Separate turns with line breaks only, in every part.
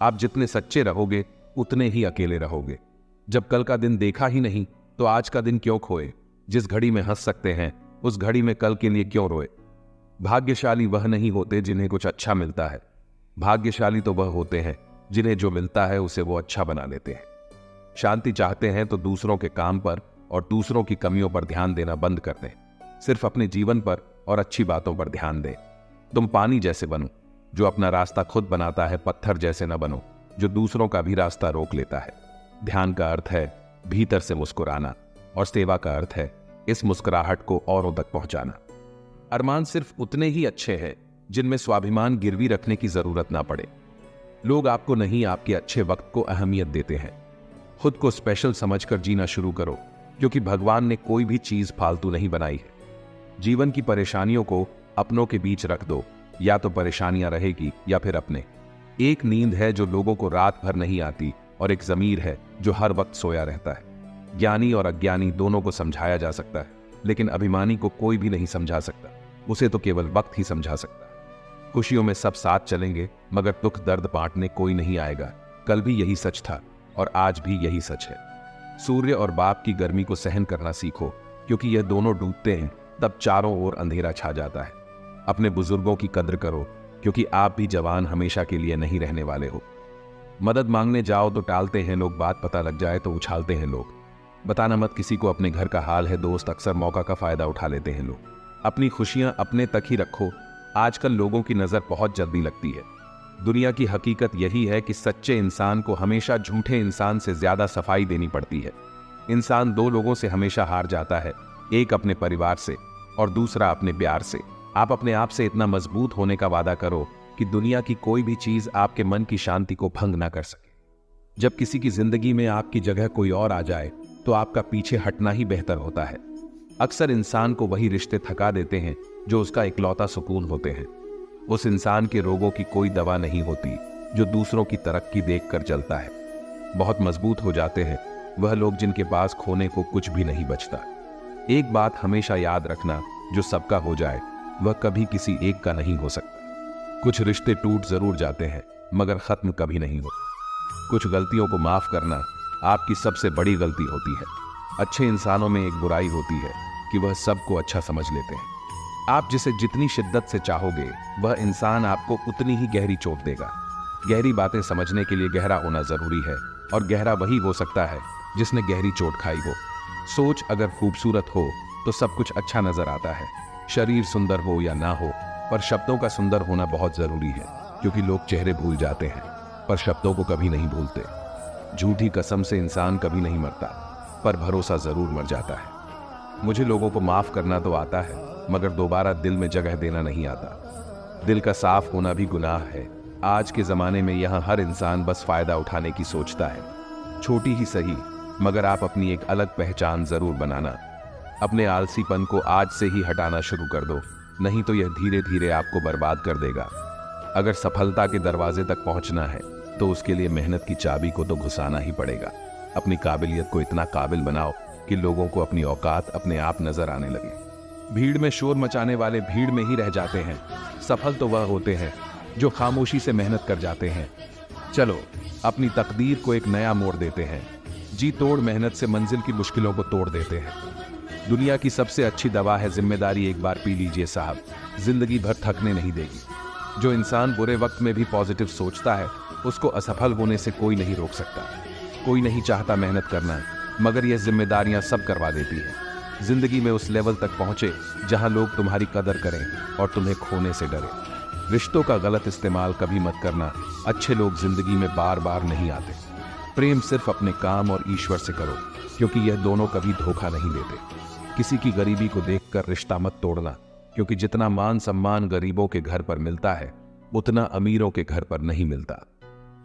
आप जितने सच्चे रहोगे उतने ही अकेले रहोगे। जब कल का दिन देखा ही नहीं तो आज का दिन क्यों खोए। जिस घड़ी में हंस सकते हैं उस घड़ी में कल के लिए क्यों रोए। भाग्यशाली वह नहीं होते जिन्हें कुछ अच्छा मिलता है, भाग्यशाली तो वह होते हैं जिन्हें जो मिलता है उसे वो अच्छा बना लेते हैं। शांति चाहते हैं तो दूसरों के काम पर और दूसरों की कमियों पर ध्यान देना बंद कर दें। सिर्फ अपने जीवन पर और अच्छी बातों पर ध्यान दें। तुम पानी जैसे बनो जो अपना रास्ता खुद बनाता है, पत्थर जैसे न बनो जो दूसरों का भी रास्ता रोक लेता है। ध्यान का अर्थ है भीतर से मुस्कुराना और सेवा का अर्थ है इस मुस्कुराहट को औरों तक पहुंचाना। अरमान सिर्फ उतने ही अच्छे हैं जिनमें स्वाभिमान गिरवी रखने की जरूरत ना पड़े। लोग आपको नहीं, आपके अच्छे वक्त को अहमियत देते हैं। खुद को स्पेशल समझकर जीना शुरू करो, क्योंकि भगवान ने कोई भी चीज फालतू नहीं बनाई है। जीवन की परेशानियों को अपनों के बीच रख दो, या तो परेशानियां रहेगी या फिर अपने। एक नींद है जो लोगों को रात भर नहीं आती और एक जमीर है जो हर वक्त सोया रहता है। ज्ञानी और अज्ञानी दोनों को समझाया जा सकता है, लेकिन अभिमानी को कोई भी नहीं समझा सकता, उसे तो केवल वक्त ही समझा सकता है। खुशियों में सब साथ चलेंगे मगर दुख दर्द बांटने कोई नहीं आएगा। कल भी यही सच था और आज भी यही सच है। सूर्य और बाप की गर्मी को सहन करना सीखो, क्योंकि यह दोनों डूबते हैं तब चारों ओर अंधेरा छा जाता है। अपने बुजुर्गों की कद्र करो, क्योंकि आप भी जवान हमेशा के लिए नहीं रहने वाले हो। मदद मांगने जाओ तो टालते हैं लोग, बात पता लग जाए तो उछालते हैं लोग। बताना मत किसी को अपने घर का हाल है दोस्त, अक्सर मौका का फायदा उठा लेते हैं लोग। अपनी खुशियां अपने तक ही रखो। आजकल लोगों की नजर बहुत जल्दी लगती है। दुनिया की हकीकत यही है कि सच्चे इंसान को हमेशा झूठे इंसान से ज्यादा सफाई देनी पड़ती है। इंसान दो लोगों से हमेशा हार जाता है, एक अपने परिवार से और दूसरा अपने प्यार से। आप अपने आप से इतना मजबूत होने का वादा करो कि दुनिया की कोई भी चीज आपके मन की शांति को भंग ना कर सके। जब किसी की जिंदगी में आपकी जगह कोई और आ जाए तो आपका पीछे हटना ही बेहतर होता है। अक्सर इंसान को वही रिश्ते थका देते हैं जो उसका इकलौता सुकून होते हैं। उस इंसान के रोगों की कोई दवा नहीं होती जो दूसरों की तरक्की देखकर जलता है। बहुत मजबूत हो जाते हैं वह लोग जिनके पास खोने को कुछ भी नहीं बचता। एक बात हमेशा याद रखना, जो सबका हो जाए वह कभी किसी एक का नहीं हो सकता। कुछ रिश्ते टूट जरूर जाते हैं मगर खत्म कभी नहीं होते। कुछ गलतियों को माफ करना आपकी सबसे बड़ी गलती होती है। अच्छे इंसानों में एक बुराई होती है कि वह सबको अच्छा समझ लेते हैं। आप जिसे जितनी शिद्दत से चाहोगे वह इंसान आपको उतनी ही गहरी चोट देगा। गहरी बातें समझने के लिए गहरा होना जरूरी है, और गहरा वही हो सकता है जिसने गहरी चोट खाई हो। सोच अगर खूबसूरत हो तो सब कुछ अच्छा नजर आता है। शरीर सुंदर हो या ना हो, पर शब्दों का सुंदर होना बहुत जरूरी है, क्योंकि लोग चेहरे भूल जाते हैं पर शब्दों को कभी नहीं भूलते। झूठी कसम से इंसान कभी नहीं मरता, पर भरोसा जरूर मर जाता है। मुझे लोगों को माफ करना तो आता है, मगर दोबारा दिल में जगह देना नहीं आता। दिल का साफ होना भी गुनाह है। आज के जमाने में यहाँ हर इंसान बस फायदा उठाने की सोचता है। छोटी ही सही, मगर आप अपनी एक अलग पहचान जरूर बनाना। अपने आलसीपन को आज से ही हटाना शुरू कर दो, नहीं तो यह धीरे धीरे आपको बर्बाद कर देगा। अगर सफलता के दरवाजे तक पहुंचना है तो उसके लिए मेहनत की चाबी को तो घुसाना ही पड़ेगा। अपनी काबिलियत को इतना काबिल बनाओ कि लोगों को अपनी औकात अपने आप नजर आने लगे। भीड़ में शोर मचाने वाले भीड़ में ही रह जाते हैं। सफल तो वह होते हैं जो खामोशी से मेहनत कर जाते हैं। चलो अपनी तकदीर को एक नया मोड़ देते हैं। जी तोड़ मेहनत से मंजिल की मुश्किलों को तोड़ देते हैं। दुनिया की सबसे अच्छी दवा है जिम्मेदारी। एक बार पी लीजिए साहब, जिंदगी भर थकने नहीं देगी। जो इंसान बुरे वक्त में भी पॉजिटिव सोचता है उसको असफल होने से कोई नहीं रोक सकता। कोई नहीं चाहता मेहनत करना, मगर यह जिम्मेदारियां सब करवा देती है। जिंदगी में उस लेवल तक पहुंचे जहां लोग तुम्हारी कदर करें और तुम्हें खोने से डरे। रिश्तों का गलत इस्तेमाल कभी मत करना। अच्छे लोग जिंदगी में बार बार नहीं आते। प्रेम सिर्फ अपने काम और ईश्वर से करो, क्योंकि यह दोनों कभी धोखा नहीं देते। किसी की गरीबी को देखकर रिश्ता मत तोड़ना, क्योंकि जितना मान सम्मान गरीबों के घर पर मिलता है उतना अमीरों के घर पर नहीं मिलता।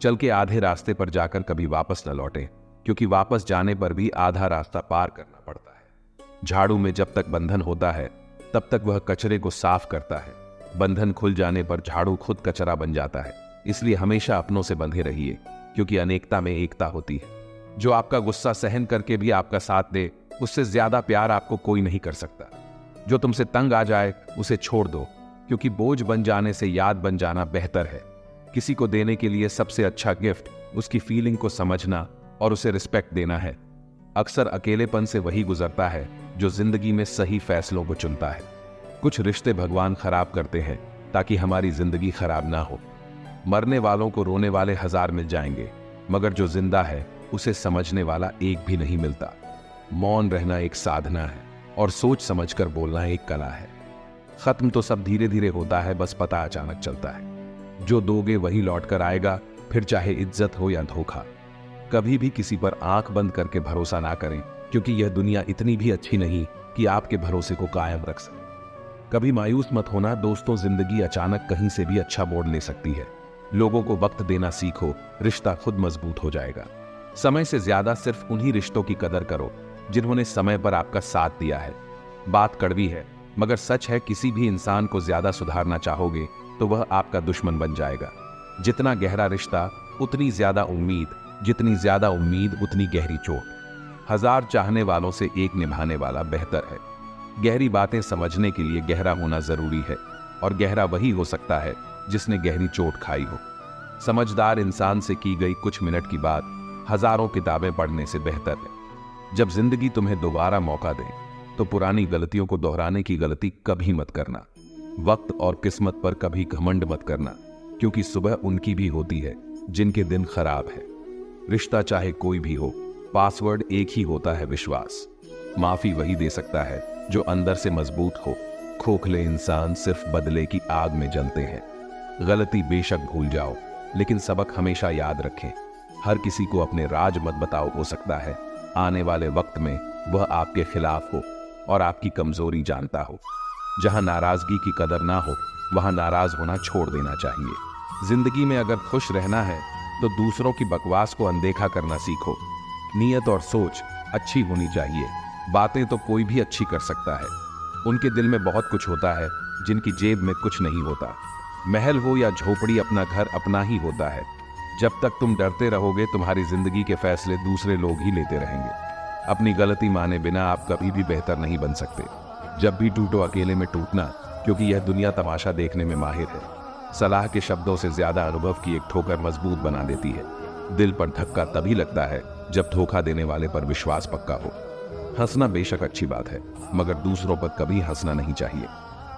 चल के आधे रास्ते पर जाकर कभी वापस न लौटें, क्योंकि वापस जाने पर भी आधा रास्ता पार करना पड़ता है। झाड़ू में जब तक बंधन होता है तब तक वह कचरे को साफ करता है। बंधन खुल जाने पर झाड़ू खुद कचरा बन जाता है। इसलिए हमेशा अपनों से बंधे रहिए, क्योंकि अनेकता में एकता होती है। जो आपका गुस्सा सहन करके भी आपका साथ दे, उससे ज्यादा प्यार आपको कोई नहीं कर सकता। जो तुमसे तंग आ जाए उसे छोड़ दो, क्योंकि बोझ बन जाने से याद बन जाना बेहतर है। किसी को देने के लिए सबसे अच्छा गिफ्ट उसकी फीलिंग को समझना और उसे रिस्पेक्ट देना है। अक्सर अकेलेपन से वही गुजरता है जो जिंदगी में सही फैसलों को चुनता है। कुछ रिश्ते भगवान खराब करते हैं ताकि हमारी जिंदगी खराब ना हो। मरने वालों को रोने वाले 1000 मिल जाएंगे, मगर जो जिंदा है उसे समझने वाला एक भी नहीं मिलता। मौन रहना एक साधना है और सोच समझकर बोलना एक कला है। खत्म तो सब धीरे धीरे होता है, बस पता अचानक चलता है। जो दोगे वही लौट कर आएगा, फिर चाहे इज्जत हो या धोखा। कभी भी किसी पर आंख बंद करके भरोसा ना करें, क्योंकि यह दुनिया इतनी भी अच्छी नहीं कि आपके भरोसे को कायम रख सके। कभी मायूस मत होना दोस्तों, जिंदगी अचानक कहीं से भी अच्छा मोड़ ले सकती है। लोगों को वक्त देना सीखो, रिश्ता खुद मजबूत हो जाएगा। समय से ज्यादा सिर्फ उन्हीं रिश्तों की कदर करो जिन्होंने समय पर आपका साथ दिया है। बात कड़वी है मगर सच है, किसी भी इंसान को ज्यादा सुधारना चाहोगे तो वह आपका दुश्मन बन जाएगा। जितना गहरा रिश्ता उतनी ज्यादा उम्मीद, जितनी ज्यादा उम्मीद उतनी गहरी चोट। 1000 चाहने वालों से एक निभाने वाला बेहतर है। गहरी बातें समझने के लिए गहरा होना जरूरी है, और गहरा वही हो सकता है जिसने गहरी चोट खाई हो। समझदार इंसान से की गई कुछ मिनट की बात हजारों किताबें पढ़ने से बेहतर है। जब जिंदगी तुम्हें दोबारा मौका दे तो पुरानी गलतियों को दोहराने की गलती कभी मत करना। वक्त और किस्मत पर कभी घमंड मत करना, क्योंकि सुबह उनकी भी होती है जिनके दिन खराब है। रिश्ता चाहे कोई भी हो, पासवर्ड एक ही होता है, विश्वास। माफी वही दे सकता है जो अंदर से मजबूत हो। खोखले इंसान सिर्फ बदले की आग में जलते हैं। गलती बेशक भूल जाओ, लेकिन सबक हमेशा याद रखें। हर किसी को अपने राज मत बताओ, हो सकता है आने वाले वक्त में वह आपके खिलाफ हो और आपकी कमजोरी जानता हो। जहां नाराजगी की कदर ना हो वहां नाराज होना छोड़ देना चाहिए। जिंदगी में अगर खुश रहना है तो दूसरों की बकवास को अनदेखा करना सीखो। नीयत और सोच अच्छी होनी चाहिए। बातें तो कोई भी अच्छी कर सकता है। उनके दिल में बहुत कुछ होता है जिनकी जेब में कुछ नहीं होता। महल हो या झोपड़ी, अपना घर अपना ही होता है। जब तक तुम डरते रहोगे तुम्हारी जिंदगी के फैसले दूसरे लोग ही लेते रहेंगे। अपनी गलती माने बिना आप कभी भी बेहतर नहीं बन सकते। जब भी टूटो अकेले में टूटना, क्योंकि यह दुनिया तमाशा देखने में माहिर है। सलाह के शब्दों से ज्यादा अनुभव की एक ठोकर मजबूत बना देती है। दिल पर धक्का तभी लगता है जब धोखा देने वाले पर विश्वास पक्का हो। हंसना बेशक अच्छी बात है, मगर दूसरों पर कभी हंसना नहीं चाहिए।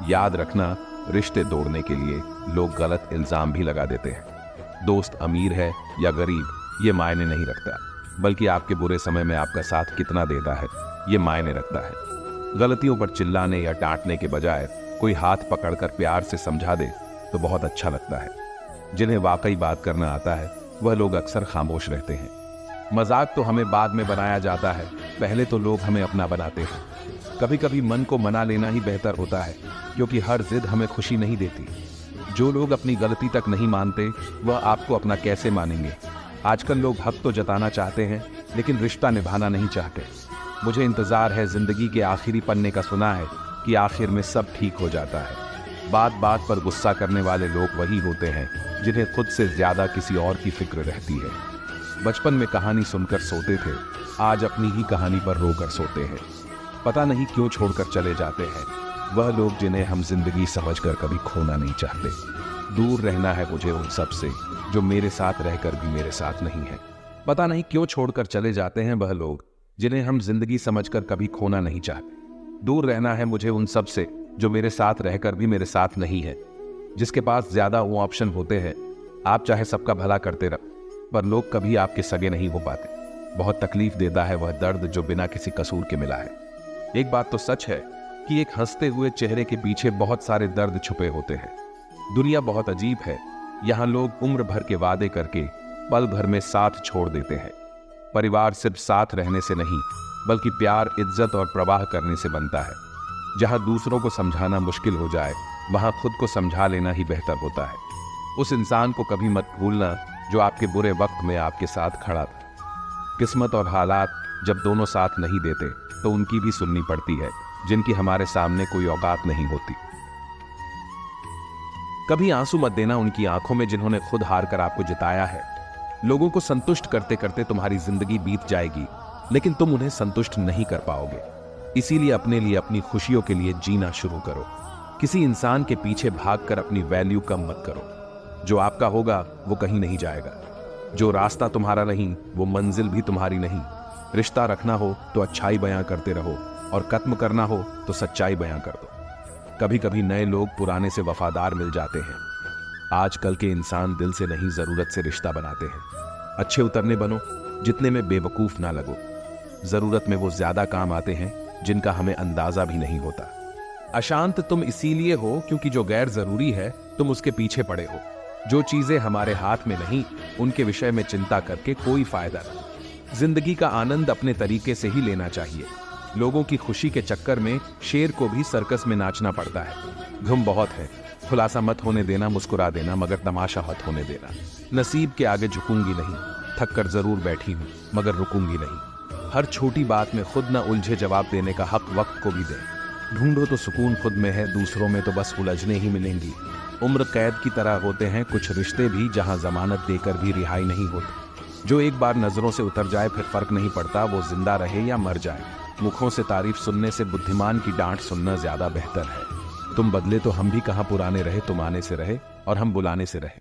याद रखना, रिश्ते तोड़ने के लिए लोग गलत इल्जाम भी लगा देते हैं। दोस्त अमीर है या गरीब ये मायने नहीं रखता, बल्कि आपके बुरे समय में आपका साथ कितना देता है ये मायने रखता है। गलतियों पर चिल्लाने या डांटने के बजाय कोई हाथ पकड़कर प्यार से समझा दे तो बहुत अच्छा लगता है। जिन्हें वाकई बात करना आता है वह लोग अक्सर खामोश रहते हैं। मजाक तो हमें बाद में बनाया जाता है, पहले तो लोग हमें अपना बनाते हैं। कभी कभी मन को मना लेना ही बेहतर होता है, क्योंकि हर जिद हमें खुशी नहीं देती। जो लोग अपनी गलती तक नहीं मानते वह आपको अपना कैसे मानेंगे। आजकल लोग हक तो जताना चाहते हैं लेकिन रिश्ता निभाना नहीं चाहते। मुझे इंतजार है जिंदगी के आखिरी पन्ने का, सुना है कि आखिर में सब ठीक हो जाता है। बात बात पर गुस्सा करने वाले लोग वही होते हैं जिन्हें खुद से ज्यादा किसी और की फिक्र रहती है। बचपन में कहानी सुनकर सोते थे, आज अपनी ही कहानी पर रोकर सोते हैं। पता नहीं क्यों छोड़कर चले जाते हैं वह लोग जिन्हें हम जिंदगी समझकर कभी खोना नहीं चाहते। दूर रहना है मुझे उन सब से जो मेरे साथ रहकर भी मेरे साथ नहीं है। पता नहीं क्यों छोड़कर चले जाते हैं वह लोग जिन्हें हम जिंदगी समझकर कभी खोना नहीं चाहते। दूर रहना है मुझे उन सब से जो मेरे साथ रहकर भी मेरे साथ नहीं है। जिसके पास ज्यादा वो ऑप्शन होते हैं, आप चाहे सबका भला करते रहो पर लोग कभी आपके सगे नहीं हो पाते। बहुत तकलीफ देता है वह दर्द जो बिना किसी कसूर के मिला है। एक बात तो सच है कि एक हंसते हुए चेहरे के पीछे बहुत सारे दर्द छुपे होते हैं। दुनिया बहुत अजीब है, यहाँ लोग उम्र भर के वादे करके पल भर में साथ छोड़ देते हैं। परिवार सिर्फ साथ रहने से नहीं बल्कि प्यार, इज्जत और प्रवाह करने से बनता है। जहाँ दूसरों को समझाना मुश्किल हो जाए वहाँ खुद को समझा लेना ही बेहतर होता है। उस इंसान को कभी मत भूलना जो आपके बुरे वक्त में आपके साथ खड़ा था। किस्मत और हालात जब दोनों साथ नहीं देते तो उनकी भी सुननी पड़ती है जिनकी हमारे सामने कोई औकात नहीं होती। कभी आंसू मत देना उनकी आंखों में जिन्होंने खुद हार कर आपको जिताया है। लोगों को संतुष्ट करते करते तुम्हारी जिंदगी बीत जाएगी, लेकिन तुम उन्हें संतुष्ट नहीं कर पाओगे। इसीलिए अपने लिए, अपनी खुशियों के लिए जीना शुरू करो। किसी इंसान के पीछे भागकर अपनी वैल्यू कम मत करो। जो आपका होगा वो कहीं नहीं जाएगा। जो रास्ता तुम्हारा नहीं वो मंजिल भी तुम्हारी नहीं। रिश्ता रखना हो तो अच्छाई बयां करते रहो और खत्म करना हो तो सच्चाई बयां कर दो। कभी कभी नए लोग पुराने से वफादार मिल जाते हैं। आजकल के इंसान दिल से नहीं जरूरत से रिश्ता बनाते हैं। अच्छे उतरने बनो, जितने में बेवकूफ ना लगो। जरूरत में वो ज्यादा काम आते हैं जिनका हमें अंदाजा भी नहीं होता। अशांत तुम इसीलिए हो क्योंकि जो गैर जरूरी है तुम उसके पीछे पड़े हो। जो चीजें हमारे हाथ में नहीं उनके विषय में चिंता करके कोई फायदा नहीं। जिंदगी का आनंद अपने तरीके से ही लेना चाहिए। लोगों की खुशी के चक्कर में शेर को भी सर्कस में नाचना पड़ता है। घुम बहुत है, खुलासा मत होने देना, मुस्कुरा देना मगर तमाशा मत होने देना। नसीब के आगे झुकूंगी नहीं, थक कर जरूर बैठी हूं मगर रुकूंगी नहीं। हर छोटी बात में खुद न उलझे, जवाब देने का हक वक्त को भी दे। ढूंढो तो सुकून खुद में है, दूसरों में तो बस उलझने ही मिलेंगी। उम्र कैद की तरह होते हैं कुछ रिश्ते भी, जहां जमानत देकर भी रिहाई नहीं होती। जो एक बार नजरों से उतर जाए फिर फर्क नहीं पड़ता वो जिंदा रहे या मर जाए। मुखों से तारीफ सुनने से बुद्धिमान की डांट सुनना ज्यादा बेहतर है। तुम बदले तो हम भी कहां पुराने रहे, तुम आने से रहे और हम बुलाने से रहे।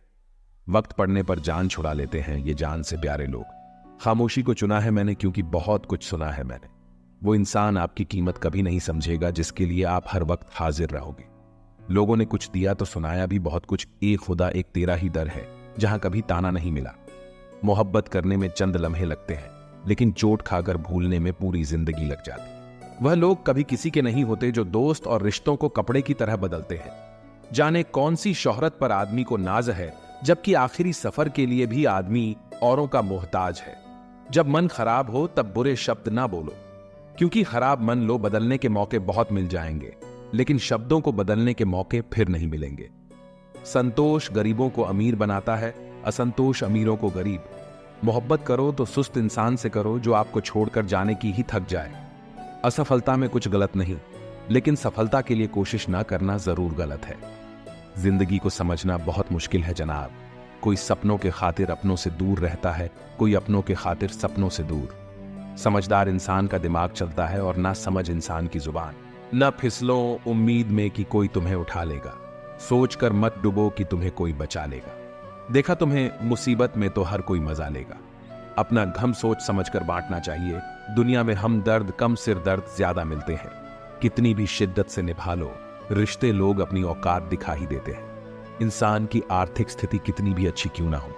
वक्त पड़ने पर जान छुड़ा लेते हैं ये जान से प्यारे लोग। खामोशी को चुना है मैंने क्योंकि बहुत कुछ सुना है मैंने। वो इंसान आपकी कीमत कभी नहीं समझेगा जिसके लिए आप हर वक्त हाजिर रहोगे। लोगों ने कुछ दिया तो सुनाया भी बहुत कुछ। एक खुदा एक तेरा ही दर है जहां कभी ताना नहीं मिला। मोहब्बत करने में चंद लम्हे लगते हैं लेकिन चोट खाकर भूलने में पूरी जिंदगी लग जाती। वह लोग कभी किसी के नहीं होते जो दोस्त और रिश्तों को कपड़े की तरह बदलते हैं। जाने कौन सी शोहरत पर आदमी को नाज है जबकि आखिरी सफर के लिए भी आदमी औरों का मोहताज है। जब मन खराब हो तब बुरे शब्द ना बोलो क्योंकि खराब मन लो बदलने के मौके बहुत मिल जाएंगे लेकिन शब्दों को बदलने के मौके फिर नहीं मिलेंगे। संतोष गरीबों को अमीर बनाता है, असंतोष अमीरों को गरीब। मोहब्बत करो तो सुस्त इंसान से करो जो आपको छोड़कर जाने की ही थक जाए। असफलता में कुछ गलत नहीं लेकिन सफलता के लिए कोशिश ना करना जरूर गलत है। जिंदगी को समझना बहुत मुश्किल है जनाब। कोई सपनों के खातिर अपनों से दूर रहता है, कोई अपनों के खातिर सपनों से दूर। समझदार इंसान का दिमाग चलता है और ना समझ इंसान की जुबान। न फिसलो उम्मीद में कि कोई तुम्हें उठा लेगा, सोच कर मत डुबो कि तुम्हें कोई बचा लेगा। देखा तुम्हें मुसीबत में तो हर कोई मजा लेगा। अपना गम सोच समझ कर बांटना चाहिए। दुनिया में हम दर्द कम सिर दर्द ज्यादा मिलते हैं। कितनी भी शिद्दत से निभा लो, रिश्ते लोग अपनी औकात दिखा ही देते हैं। इंसान की आर्थिक स्थिति कितनी भी अच्छी क्यों ना हो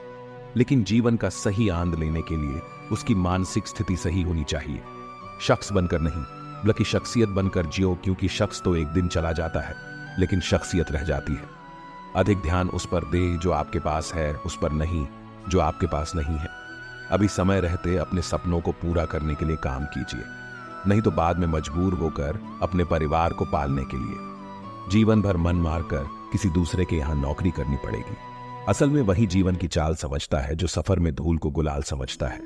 लेकिन जीवन का सही आनंद लेने के लिए उसकी मानसिक स्थिति सही होनी चाहिए। शख्स बनकर नहीं बल्कि शख्सियत बनकर जियो क्योंकि शख्स तो एक दिन चला जाता है लेकिन शख्सियत रह जाती है। अधिक ध्यान उस पर दे जो आपके पास है, उस पर नहीं जो आपके पास नहीं है। अभी समय रहते अपने सपनों को पूरा करने के लिए काम कीजिए, नहीं तो बाद में मजबूर होकर अपने परिवार को पालने के लिए जीवन भर मन मारकर किसी दूसरे के यहां नौकरी करनी पड़ेगी। असल में वही जीवन की चाल समझता है जो सफर में धूल को गुलाल समझता है।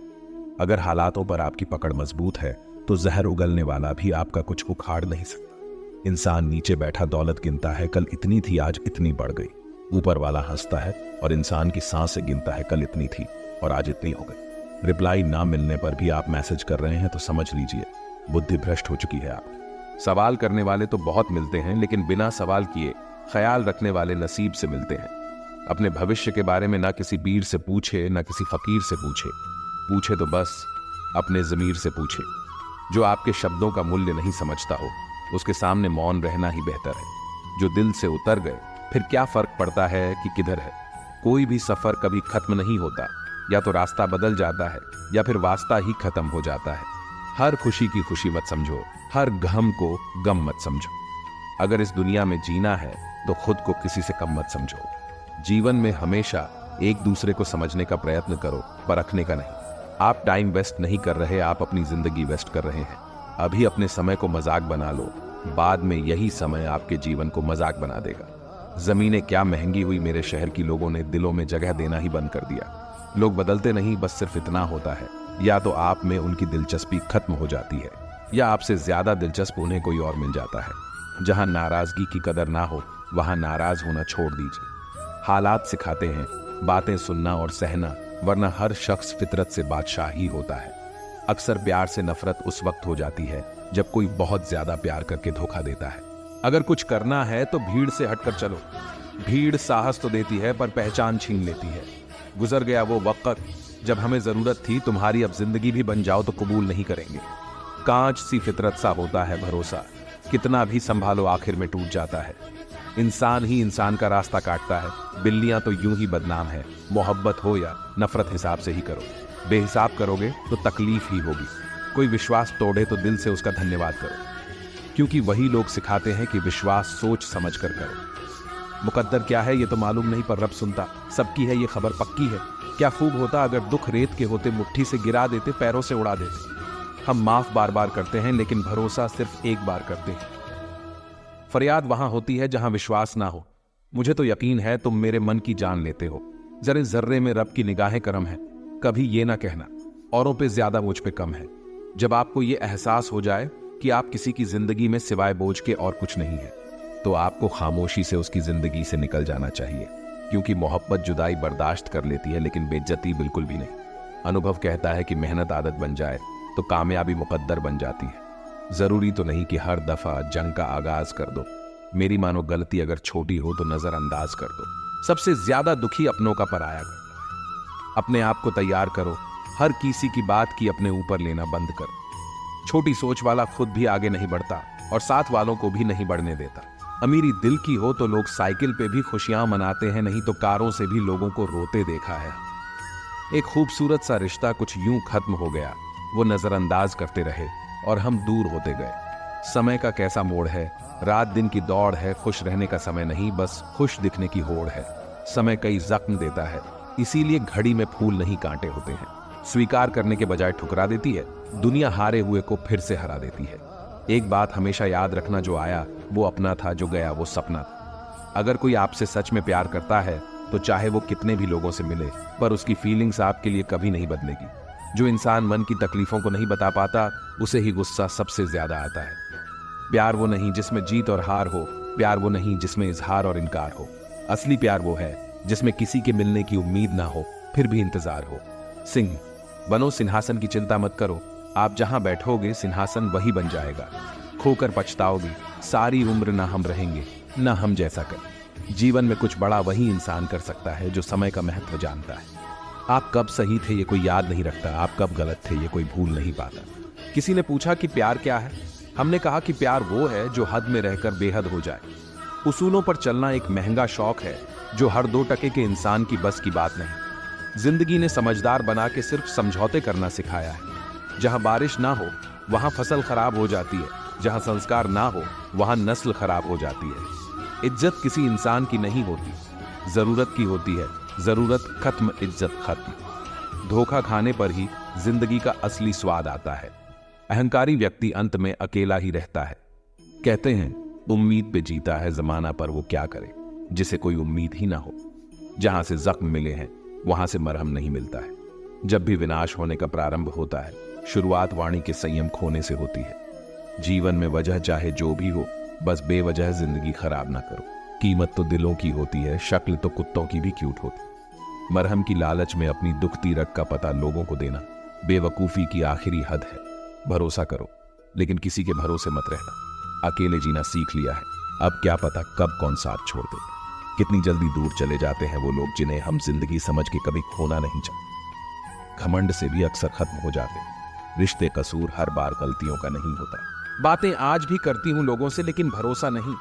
अगर हालातों पर आपकी पकड़ मजबूत है तो जहर उगलने वाला भी आपका कुछ उखाड़ नहीं सकता। इंसान नीचे बैठा दौलत गिनता है, कल इतनी थी आज इतनी बढ़ गई। ऊपर वाला हंसता है और इंसान की सांसें गिनता है, कल इतनी थी और आज इतनी हो गई। रिप्लाई ना मिलने पर भी आप मैसेज कर रहे हैं तो समझ लीजिए बुद्धि भ्रष्ट हो चुकी है आपकी। सवाल करने वाले तो बहुत मिलते हैं लेकिन बिना सवाल किए ख्याल रखने वाले नसीब से मिलते हैं। अपने भविष्य के बारे में ना किसी पीर से पूछे ना किसी फकीर से पूछे तो बस अपने ज़मीर से पूछे। जो आपके शब्दों का मूल्य नहीं समझता हो उसके सामने मौन रहना ही बेहतर है। जो दिल से उतर गए फिर क्या फर्क पड़ता है कि किधर है। कोई भी सफर कभी खत्म नहीं होता, या तो रास्ता बदल जाता है या फिर वास्ता ही खत्म हो जाता है। हर खुशी की खुशी मत समझो, हर गम को गम मत समझो। अगर इस दुनिया में जीना है तो खुद को किसी से कम मत समझो। जीवन में हमेशा एक दूसरे को समझने का प्रयत्न करो, परखने का नहीं। आप टाइम वेस्ट नहीं कर रहे, आप अपनी जिंदगी वेस्ट कर रहे हैं। अभी अपने समय को मजाक बना लो, बाद में यही समय आपके जीवन को मजाक बना देगा। जमीनें क्या महंगी हुई मेरे शहर की, लोगों ने दिलों में जगह देना ही बंद कर दिया। लोग बदलते नहीं, बस सिर्फ इतना होता है, या तो आप में उनकी दिलचस्पी खत्म हो जाती है या आपसे ज्यादा दिलचस्प उन्हें कोई और मिल जाता है। जहां नाराजगी की कदर ना हो वहां नाराज होना छोड़ दीजिए। हालात सिखाते हैं बातें सुनना और सहना, वरना हर शख्स फितरत से बादशाह ही होता है। अक्सर प्यार से नफरत उस वक्त हो जाती है जब कोई बहुत ज्यादा प्यार करके धोखा देता है। अगर कुछ करना है तो भीड़ से हटकर चलो, भीड़ साहस तो देती है पर पहचान छीन लेती है। गुजर गया वो वक्त जब हमें जरूरत थी तुम्हारी, अब जिंदगी भी बन जाओ तो कबूल नहीं करेंगे। कांच सी फितरत सा होता है भरोसा, कितना भी संभालो आखिर में टूट जाता है। इंसान ही इंसान का रास्ता काटता है, बिल्लियां तो यूं ही बदनाम है। मोहब्बत हो या नफरत हिसाब से ही करो, बेहिसाब करोगे तो तकलीफ ही होगी। कोई विश्वास तोड़े तो दिल से उसका धन्यवाद करो, क्योंकि वही लोग सिखाते हैं कि विश्वास सोच समझ कर करो। मुकद्दर क्या है ये तो मालूम नहीं, पर रब सुनता सबकी है ये खबर पक्की है। क्या खूब होता अगर दुख रेत के होते, मुट्ठी से गिरा देते, पैरों से उड़ा देते। हम माफ बार बार करते हैं लेकिन भरोसा सिर्फ एक बार करते हैं। फरियाद वहां होती है जहां विश्वास ना हो। मुझे तो यकीन है तुम मेरे मन की जान लेते हो। जरे जर्रे में रब की निगाहें करम है। कभी ये ना कहना औरों पे ज्यादा मुझ पे कम है। जब आपको ये एहसास हो जाए कि आप किसी की जिंदगी में सिवाय बोझ के और कुछ नहीं है, तो आपको खामोशी से उसकी जिंदगी से निकल जाना चाहिए, क्योंकि मोहब्बत जुदाई बर्दाश्त कर लेती है लेकिन बेइज्जती बिल्कुल भी नहीं। अनुभव कहता है कि मेहनत आदत बन जाए तो कामयाबी मुकद्दर बन जाती है। जरूरी तो नहीं कि हर दफा जंग का आगाज कर दो। मेरी मानो गलती अगर छोटी हो तो नजरअंदाज कर दो। सबसे ज्यादा दुखी अपनों का पराया करता है। अपने आप को तैयार करो, हर किसी की बात की अपने ऊपर लेना बंद करो। छोटी सोच वाला खुद भी आगे नहीं बढ़ता और साथ वालों को भी नहीं बढ़ने देता। अमीरी दिल की हो तो लोग साइकिल पे भी खुशियां मनाते हैं, नहीं तो कारों से भी लोगों को रोते देखा है। एक खूबसूरत सा रिश्ता कुछ यूं खत्म हो गया, वो नजरअंदाज करते रहे और हम दूर होते गए। समय का कैसा मोड़ है, रात दिन की दौड़ है, खुश रहने का समय नहीं, बस खुश दिखने की होड़ है। समय कई जख्म देता है, इसीलिए घड़ी में फूल नहीं कांटे होते हैं। स्वीकार करने के बजाय ठुकरा देती है, दुनिया हारे हुए को फिर से हरा देती है। एक बात हमेशा याद रखना, जो आया वो अपना था, जो गया वो सपना था। अगर कोई आपसे सच में प्यार करता है तो चाहे वो कितने भी लोगों से मिले, पर उसकी फीलिंग्स आपके लिए कभी नहीं बदलेगी। जो इंसान मन की तकलीफों को नहीं बता पाता, उसे ही गुस्सा सबसे ज्यादा आता है। प्यार वो नहीं जिसमें जीत और हार हो, प्यार वो नहीं जिसमें इजहार और इनकार हो। असली प्यार वो है जिसमें किसी के मिलने की उम्मीद ना हो, फिर भी इंतजार हो। सिंह बनो, सिंहासन की चिंता मत करो, आप जहां बैठोगे सिंहासन वही बन जाएगा। खोकर पछताओगे, सारी उम्र ना हम रहेंगे ना हम जैसा कर। जीवन में कुछ बड़ा वही इंसान कर सकता है जो समय का महत्व जानता है। आप कब सही थे ये कोई याद नहीं रखता, आप कब गलत थे ये कोई भूल नहीं पाता। किसी ने पूछा कि प्यार क्या है, हमने कहा कि प्यार वो है जो हद में रहकर बेहद हो जाए। उसूलों पर चलना एक महंगा शौक है जो हर 2 टके के इंसान की बस की बात नहीं। जिंदगी ने समझदार बना के सिर्फ समझौते करना सिखाया है। जहां बारिश ना हो वहां फसल खराब हो जाती है, जहां संस्कार ना हो वहां नस्ल खराब हो जाती है। इज्जत किसी इंसान की नहीं होती, जरूरत की होती है। जरूरत खत्म, इज्जत खत्म। धोखा खाने पर ही जिंदगी का असली स्वाद आता है। अहंकारी व्यक्ति अंत में अकेला ही रहता है। कहते हैं उम्मीद पे जीता है जमाना, पर वो क्या करे जिसे कोई उम्मीद ही ना हो। जहां से जख्म मिले हैं वहां से मरहम नहीं मिलता है। जब भी विनाश होने का प्रारंभ होता है, शुरुआत वाणी के संयम खोने से होती है। जीवन में वजह चाहे जो भी हो, बस बेवजह जिंदगी खराब ना करो। कीमत तो दिलों की होती है, शक्ल तो कुत्तों की भी क्यूट होती। मरहम की लालच में अपनी दुखती रग का पता लोगों को देना बेवकूफी की आखिरी हद है। भरोसा करो लेकिन किसी के भरोसे मत रहना। अकेले जीना सीख लिया है, अब क्या पता कब कौन साथ छोड़ दे। कितनी जल्दी दूर चले जाते हैं वो लोग जिन्हें हम जिंदगी समझ के कभी खोना नहीं चाहते। घमंड से भी अक्सर खत्म हो जाते। रिश्ते कसूर हर बार गलतियों का नहीं होता। बातें आज भी करती हूं लोगों से लेकिन भरोसा नहीं।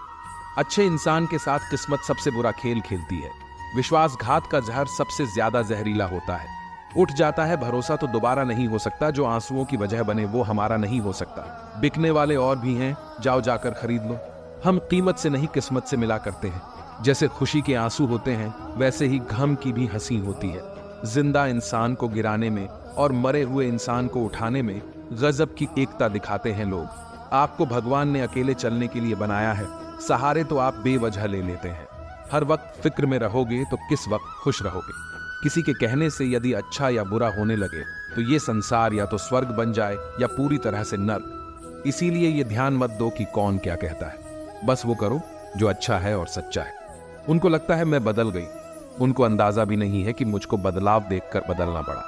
अच्छे इंसान के साथ किस्मत सबसे बुरा खेल खेलती है। विश्वासघात का जहर सबसे ज्यादा जहरीला होता है। उठ जाता है भरोसा तो दोबारा नहीं हो सकता। जो आंसुओं की वजह बने वो हमारा नहीं हो सकता। बिकने वाले और भी हैं, जाओ जाकर खरीद लो। हम कीमत से नहीं किस्मत से मिला करते हैं। जैसे खुशी के आंसू होते हैं वैसे ही गम की भी हंसी होती है। जिंदा इंसान को गिराने में और मरे हुए इंसान को उठाने में गजब की एकता दिखाते हैं लोग। आपको भगवान ने अकेले चलने के लिए बनाया है, सहारे तो आप बेवजह ले लेते हैं। हर वक्त फिक्र में रहोगे तो किस वक्त खुश रहोगे। किसी के कहने से यदि अच्छा या बुरा होने लगे तो ये संसार या तो स्वर्ग बन जाए या पूरी तरह से नर्क। इसीलिए ये ध्यान मत दो कि कौन क्या कहता है, बस वो करो जो अच्छा है और सच्चा है। उनको लगता है मैं बदल गई, उनको अंदाजा भी नहीं है कि मुझको बदलाव देखकर बदलना पड़ा।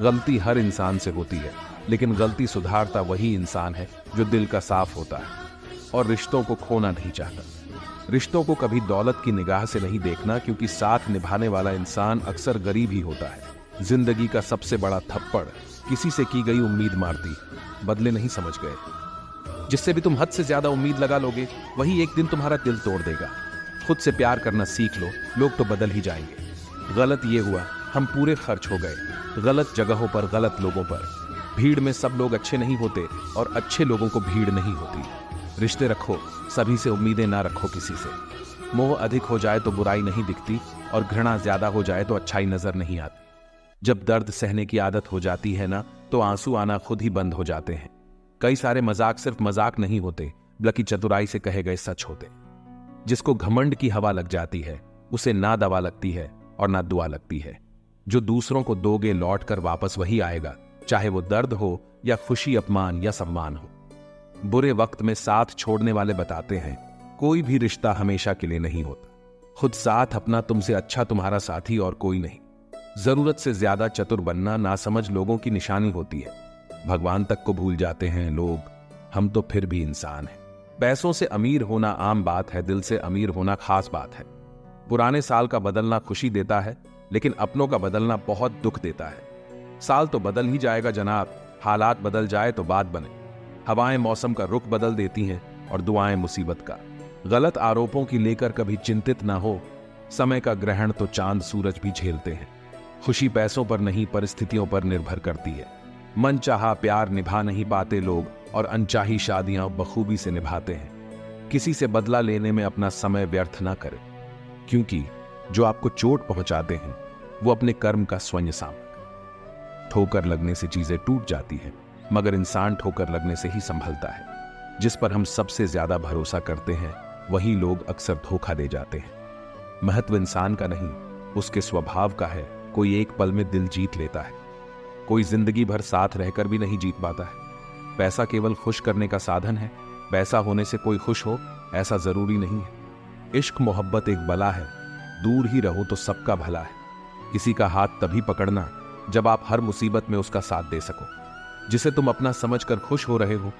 गलती हर इंसान से होती है, लेकिन गलती सुधारता वही इंसान है जो दिल का साफ होता है और रिश्तों को खोना नहीं चाहता। रिश्तों को कभी दौलत की निगाह से नहीं देखना, क्योंकि साथ निभाने वाला इंसान अक्सर गरीब ही होता है। जिंदगी का सबसे बड़ा थप्पड़ किसी से की गई उम्मीद मारती, बदले नहीं समझ गए। जिससे भी तुम हद से ज्यादा उम्मीद लगा लोगे, वही एक दिन तुम्हारा दिल तोड़ देगा। खुद से प्यार करना सीख लो, लोग तो बदल ही जाएंगे। गलत ये हुआ, हम पूरे खर्च हो गए गलत जगहों पर, गलत लोगों पर। भीड़ में सब लोग अच्छे नहीं होते और अच्छे लोगों को भीड़ नहीं होती। रिश्ते रखो, सभी से उम्मीदें ना रखो किसी से। मोह अधिक हो जाए तो बुराई नहीं दिखती, और घृणा ज्यादा हो जाए तो अच्छाई नजर नहीं आती। जब दर्द सहने की आदत हो जाती है ना, तो आंसू आना खुद ही बंद हो जाते हैं। कई सारे मजाक सिर्फ मजाक नहीं होते, बल्कि चतुराई से कहे गए सच होते। जिसको घमंड की हवा लग जाती है, उसे ना दवा लगती है और ना दुआ लगती है। जो दूसरों को दोगे, लौट कर वापस वही आएगा, चाहे वो दर्द हो या खुशी, अपमान या सम्मान हो। बुरे वक्त में साथ छोड़ने वाले बताते हैं, कोई भी रिश्ता हमेशा के लिए नहीं होता। खुद साथ अपना, तुमसे अच्छा तुम्हारा साथी और कोई नहीं। जरूरत से ज्यादा चतुर बनना नासमझ लोगों की निशानी होती है। भगवान तक को भूल जाते हैं लोग, हम तो फिर भी इंसान हैं। पैसों से अमीर होना आम बात है, दिल से अमीर होना खास बात है। पुराने साल का बदलना खुशी देता है, लेकिन अपनों का बदलना बहुत दुख देता है। साल तो बदल ही जाएगा जनाब, हालात बदल जाए तो बात बने। हवाएं मौसम का रुख बदल देती हैं और दुआएं मुसीबत का। गलत आरोपों की लेकर कभी चिंतित ना हो, समय का ग्रहण तो चांद सूरज भी झेलते हैं। खुशी पैसों पर नहीं, परिस्थितियों पर निर्भर करती है। मन चाहा प्यार निभा नहीं पाते लोग, और अनचाही शादियां बखूबी से निभाते हैं। किसी से बदला लेने में अपना समय व्यर्थ ना करें, क्योंकि जो आपको चोट पहुंचाते हैं वो अपने कर्म का स्वयं सामना। ठोकर लगने से चीजें टूट जाती हैं, मगर इंसान ठोकर लगने से ही संभलता है। जिस पर हम सबसे ज्यादा भरोसा करते हैं, वही लोग अक्सर धोखा दे जाते हैं। महत्व इंसान का नहीं, उसके स्वभाव का है। कोई एक पल में दिल जीत लेता है, कोई जिंदगी भर साथ रहकर भी नहीं जीत पाता है। पैसा केवल खुश करने का साधन है, पैसा होने से कोई खुश हो ऐसा जरूरी नहीं है। इश्क मोहब्बत एक बला है, दूर ही रहो तो सबका भला है। किसी का हाथ तभी पकड़ना जब आप हर मुसीबत में उसका साथ दे सको। जिसे तुम अपना समझकर खुश हो रहे हो,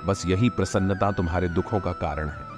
बस यही प्रसन्नता तुम्हारे दुखों का कारण है।